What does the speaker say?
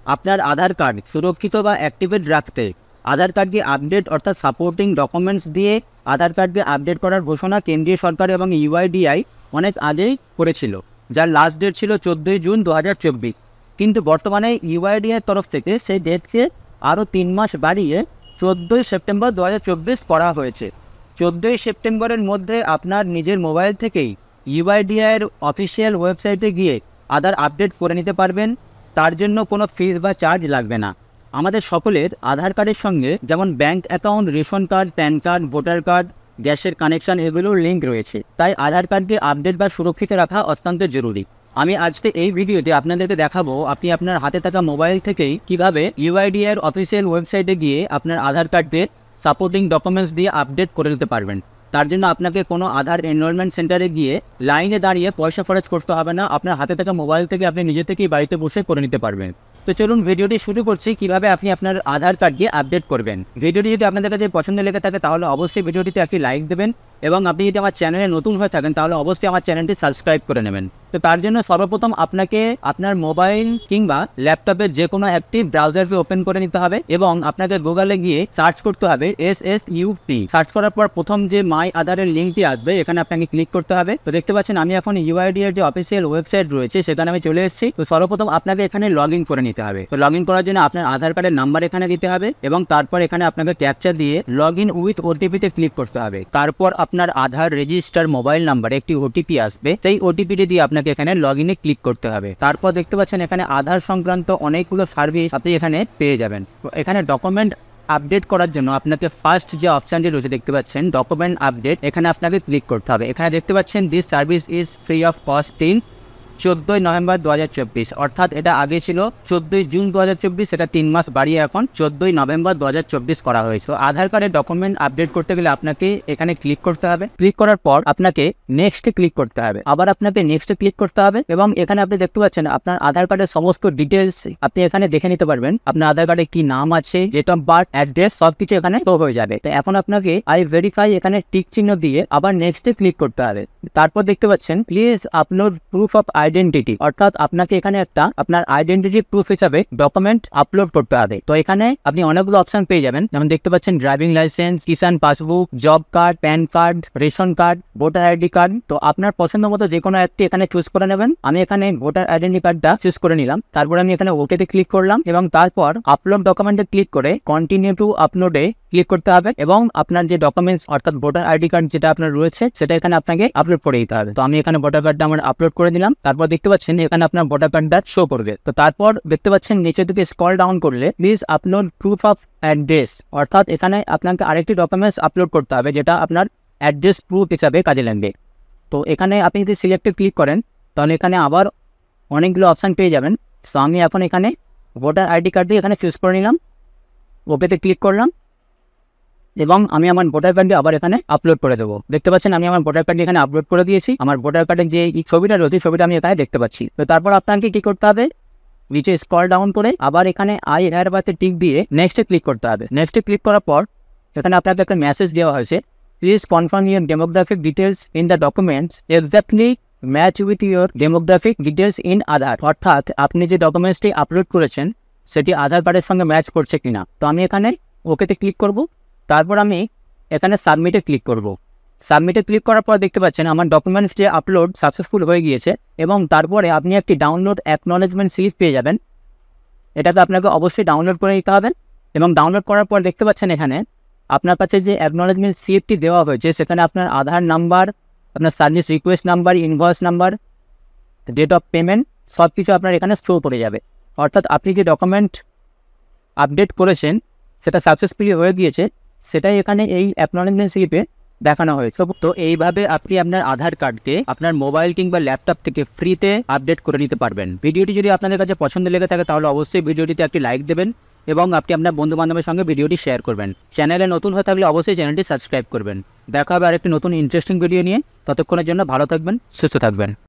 আপনার আধার কার্ড সুরক্ষিত বা অ্যাক্টিভেট রাখতে আধার কার্ডকে আপডেট অর্থাৎ সাপোর্টিং ডকুমেন্টস দিয়ে আধার কার্ডকে আপডেট করার ঘোষণা কেন্দ্রীয় সরকার এবং ইউআইডিআই অনেক আগেই করেছিল, যার লাস্ট ডেট ছিল 14ই জুন 2024। কিন্তু বর্তমানে ইউআইডিআইয়ের তরফ থেকে সেই ডেটকে আরও 3 মাস বাড়িয়ে 14ই সেপ্টেম্বর 2024 করা হয়েছে। 14ই সেপ্টেম্বরের মধ্যে আপনার নিজের মোবাইল থেকেই ইউআইডিআইয়ের অফিসিয়াল ওয়েবসাইটে গিয়ে আধার আপডেট করে নিতে পারবেন। তার জন্য কোনো ফিস বা চার্জ লাগবে না। আমাদের সকলের আধার কার্ডের সঙ্গে যেমন bank account, ration card, PAN card, voter card, গ্যাসের কানেকশন এগুলোর লিঙ্ক রয়েছে, তাই আধার কার্ডকে আপডেট বা সুরক্ষিত রাখা অত্যন্ত জরুরি। আমি আজকে এই ভিডিওতে আপনাদেরকে দেখাবো আপনি আপনার হাতে থাকা মোবাইল থেকেই কিভাবে ইউআইডিআইয়ের অফিসিয়াল ওয়েবসাইটে গিয়ে আপনার আধার কার্ডকে সাপোর্টিং ডকুমেন্টস দিয়ে আপডেট করে নিতে পারবেন। তার জন্য আপনাকে কোনো আধার এনরোলমেন্ট সেন্টারে গিয়ে লাইনে দাঁড়িয়ে পয়সা খরচ করতে হবে না। আপনার হাতে থাকা মোবাইল থেকে আপনি নিজে থেকেই বাড়িতে বসে করে নিতে পারবেন। তো চলুন ভিডিওটি শুরু করছি কিভাবে আপনি আপনার আধার কার্ডকে আপডেট করবেন। ভিডিওটি যদি আপনাদের কাছে পছন্দ লেগে থাকে তাহলে অবশ্যই ভিডিওটিতে একটি লাইক দেবেন, এবং আপনি যদি আমার চ্যানেলে নতুন হয়ে থাকেন তাহলে অবশ্যই আমার চ্যানেলটি সাবস্ক্রাইব করে নেবেন। তো তার জন্য সর্বপ্রথম আপনাকে আপনার মোবাইল কিংবা ল্যাপটপের যে কোনো একটি ব্রাউজারকে ওপেন করে নিতে হবে, এবং আপনাকে গুগলে গিয়ে সার্চ করতে হবে SSUP। সার্চ করার পর প্রথম যে মাই আধারের লিঙ্কটি আসবে এখানে আপনাকে ক্লিক করতে হবে। তো দেখতে পাচ্ছেন আমি এখন ইউআইডিআইয়ের যে অফিসিয়াল ওয়েবসাইট রয়েছে সেখানে আমি চলে এসেছি। তো সর্বপ্রথম আপনাকে এখানে লগ ইন করে নিতে হবে। তো লগ ইন করার জন্য আপনার আধার কার্ডের নাম্বার এখানে দিতে হবে, এবং তারপর এখানে আপনাকে ক্যাপচা দিয়ে লগ ইন উইথ ওটিপিতে ক্লিক করতে হবে। তারপর আপনার আধার রেজিস্টার মোবাইল নাম্বারে একটি ওটিপি আসবে, সেই ওটিপিটি দিয়ে আপনাকে এখানে লগ ইনে ক্লিক করতে হবে। তারপর দেখতে পাচ্ছেন এখানে আধার সংক্রান্ত অনেকগুলো সার্ভিস আপনি এখানে পেয়ে যাবেন। তো এখানে ডকুমেন্ট আপডেট করার জন্য আপনাকে ফার্স্ট যে অপশানটি রয়েছে দেখতে পাচ্ছেন ডকুমেন্ট আপডেট, এখানে আপনাকে ক্লিক করতে হবে। এখানে দেখতে পাচ্ছেন this service is free of cost till 14ই নভেম্বর 2024, অর্থাৎ এটা আগে ছিল 14ই জুন 2024, এটা 3 মাস বাড়িয়ে এখন 14ই নভেম্বর 2024 করা হয়েছে। তো আধার কার্ডের ডকুমেন্ট আপডেট করতে গেলে আপনাকে এখানে ক্লিক করতে হবে। ক্লিক করার পর আপনাকে নেক্সটে ক্লিক করতে হবে, আবার আপনাকে নেক্সটে ক্লিক করতে হবে, এবং এখানে আপনি দেখতে পাচ্ছেন আপনার আধার কার্ডের সমস্ত ডিটেলস আপনি এখানে দেখে নিতে পারবেন। আপনার আধার কার্ডে কি নাম আছে, ডেট অফ বার্থ, অ্যাড্রেস সবকিছু এখানে শো হয়ে যাবে। তো এখন আপনাকে আই ভেরিফাই এখানে টিক চিহ্ন দিয়ে আবার নেক্সটে ক্লিক করতে হবে। তারপর দেখতে পাচ্ছেন please upload proof of identity, অর্থাৎ আপনাকে এখানে একটা আপনার আইডেন্টিটি প্রুফ হিসাবে ডকুমেন্ট আপলোড করতে হবে। তো এখানে আপনি অনেকগুলো অপশন পেয়ে যাবেন, যেমন দেখতে পাচ্ছেন driving licence, Kisan passbook, job card, PAN card, ration card, voter ID card. তো আপনার পছন্দ মতো যে কোনো একটি এখানে চুজ করে নেবেন। আমি এখানে ভোটার আইডেন্টি কার্ডটা চুজ করে নিলাম। তারপর আমি এখানে ওকেতে ক্লিক করলাম, এবং তারপর আপলোড ডকুমেন্টে ক্লিক করে কন্টিনিউ টু আপলোডে ক্লিক করতে হবে, এবং আপনার যে ডকুমেন্টস অর্থাৎ ভোটার আইডি কার্ড যেটা আপনার রয়েছে সেটা এখানে আপনাকে আপলোড করে দিতে হবে। তো আমি এখানে ভোটার কার্ডটা আমার আপলোড করে দিলাম। তারপর দেখতে পাচ্ছেন এখানে আপনার ভোটার কার্ডটা শো করবে। তো তারপর দেখতে পাচ্ছেন নিচের দিকে স্ক্রল ডাউন করলে please upload proof of address, অর্থাৎ এখানে আপনাকে আরেকটি ডকুমেন্টস আপলোড করতে হবে যেটা আপনার অ্যাড্রেস প্রুফ হিসাবে কাজে লাগবে। তো এখানে আপনি যদি সিলেক্টে ক্লিক করেন তাহলে এখানে আবার অনেকগুলো অপশান পেয়ে যাবেন। তো আমি এখন এখানে ভোটার আইডি কার্ডটি এখানে চুজ করে নিলাম, ওকেতে ক্লিক করলাম, এবং আমি আমার ভোটার কার্ডটি আবার এখানে আপলোড করে দেবো। দেখতে পাচ্ছেন আমি আমার ভোটার কার্ডটি এখানে আপলোড করে দিয়েছি। আমার ভোটার কার্ডের যে ছবিটা রয়েছে ছবিটা আমি এখানে দেখতে পাচ্ছি। তো তারপর আপনাকে কি করতে হবে, নিচে স্ক্রল ডাউন করে আবার এখানে আই হেয়ার বাতে টিক দিয়ে নেক্সটে ক্লিক করতে হবে। নেক্সটে ক্লিক করার পর এখানে আপনাকে একটা মেসেজ দেওয়া হয়েছে, please confirm your demographic details in the documents exactly match with your demographic details in Aadhaar, অর্থাৎ আপনি যে ডকুমেন্টসটি আপলোড করেছেন সেটি আধার কার্ডের সঙ্গে ম্যাচ করছে কিনা। তো আমি এখানে ওকেতে ক্লিক করব, তারপর আমি এখানে সাবমিটে ক্লিক করব। সাবমিটে ক্লিক করার পর দেখতে পাচ্ছেন আমার ডকুমেন্টস যে আপলোড সাকসেসফুল হয়ে গিয়েছে, এবং তারপরে আপনি একটি ডাউনলোড অ্যাকনলেজমেন্ট স্লিপ পেয়ে যাবেন। এটাকে আপনাকে অবশ্যই ডাউনলোড করে নিতে হবে, এবং ডাউনলোড করার পর দেখতে পাচ্ছেন এখানে আপনার কাছে যে অ্যাকনলেজমেন্ট স্লিপটি দেওয়া হয়েছে সেখানে আপনার আধার নাম্বার, আপনার service request number, invoice number, date of payment সব কিছু আপনার এখানে শো করে যাবে। অর্থাৎ আপনি যে ডকুমেন্ট আপডেট করেছেন সেটা সাকসেসফুলি হয়ে গিয়েছে, সেটাই এখানে এই অ্যাকনলেজমেন্ট স্লিপে দেখানো হয়েছে। তো এইভাবে আপনি আপনার আধার কার্ডকে আপনার মোবাইল কিংবা ল্যাপটপ থেকে ফ্রিতে আপডেট করে নিতে পারবেন। ভিডিওটি যদি আপনাদের কাছে পছন্দ লেগে থাকে তাহলে অবশ্যই ভিডিওটিতে একটি লাইক দেবেন, এবং আপনি আপনার বন্ধু বান্ধবের সঙ্গে ভিডিওটি শেয়ার করবেন। চ্যানেলে নতুন হয়ে থাকলে অবশ্যই চ্যানেলটি সাবস্ক্রাইব করবেন। দেখা হবে আরেকটি নতুন ইন্টারেস্টিং ভিডিও নিয়ে। ততক্ষণের জন্য ভালো থাকবেন, সুস্থ থাকবেন।